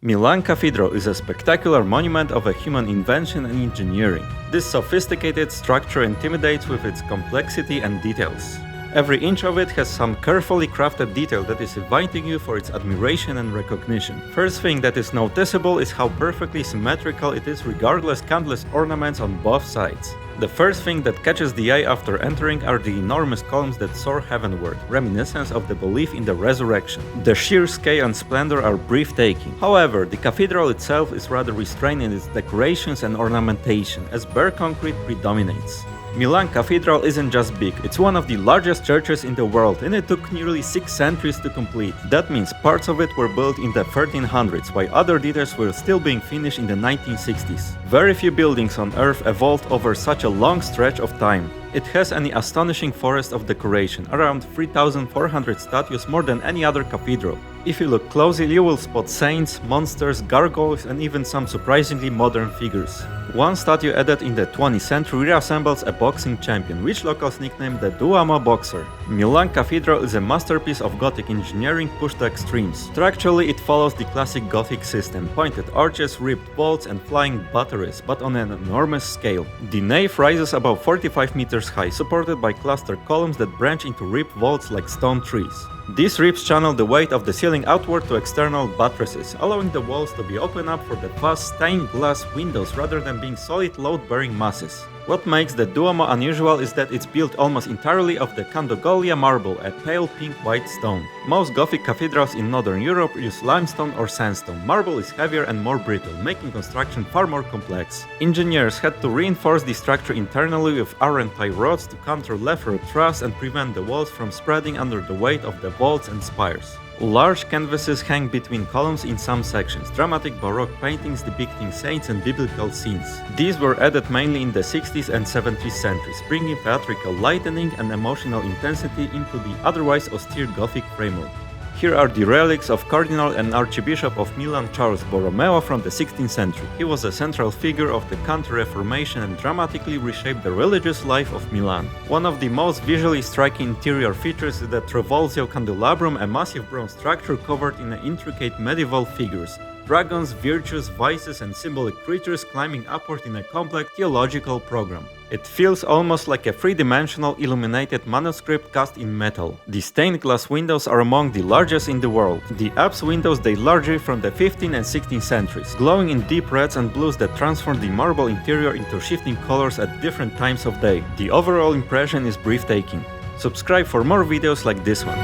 Milan Cathedral is a spectacular monument of a human invention and engineering. This sophisticated structure intimidates with its complexity and details. Every inch of it has some carefully crafted detail that is inviting you for its admiration and recognition. First thing that is noticeable is how perfectly symmetrical it is, regardless countless ornaments on both sides. The first thing that catches the eye after entering are the enormous columns that soar heavenward, reminiscence of the belief in the resurrection. The sheer scale and splendor are breathtaking. However, the cathedral itself is rather restrained in its decorations and ornamentation, as bare concrete predominates. Milan Cathedral isn't just big, it's one of the largest churches in the world, and it took nearly 6 centuries to complete. That means parts of it were built in the 1300s, while other details were still being finished in the 1960s. Very few buildings on Earth evolved over such a long stretch of time. It has an astonishing forest of decoration, around 3,400 statues, more than any other cathedral. If you look closely, you will spot saints, monsters, gargoyles, and even some surprisingly modern figures. One statue added in the 20th century reassembles a boxing champion, which locals nicknamed the Duomo Boxer. Milan Cathedral is a masterpiece of Gothic engineering pushed to extremes. Structurally, it follows the classic Gothic system, pointed arches, ribbed vaults, and flying batteries, but on an enormous scale. The nave rises about 45 meters high, supported by cluster columns that branch into ribbed vaults like stone trees. These ribs channel the weight of the ceiling outward to external buttresses, allowing the walls to be opened up for the vast stained glass windows rather than being solid load-bearing masses. What makes the Duomo unusual is that it's built almost entirely of the Candogolia marble, a pale pink-white stone. Most Gothic cathedrals in Northern Europe use limestone or sandstone. Marble is heavier and more brittle, making construction far more complex. Engineers had to reinforce the structure internally with iron tie rods to counter lateral thrust and prevent the walls from spreading under the weight of the vaults and spires. Large canvases hang between columns in some sections, dramatic baroque paintings depicting saints and biblical scenes. These were added mainly in the 60s and 70th centuries, bringing theatrical lightning and emotional intensity into the otherwise austere Gothic framework. Here are the relics of Cardinal and Archbishop of Milan Charles Borromeo from the 16th century. He was a central figure of the Counter-Reformation and dramatically reshaped the religious life of Milan. One of the most visually striking interior features is the Trivulzio candelabrum, a massive bronze structure covered in intricate medieval figures. Dragons, virtues, vices, and symbolic creatures climbing upward in a complex theological program. It feels almost like a three-dimensional illuminated manuscript cast in metal. The stained glass windows are among the largest in the world. The apse windows date largely from the 15th and 16th centuries, glowing in deep reds and blues that transform the marble interior into shifting colors at different times of day. The overall impression is breathtaking. Subscribe for more videos like this one.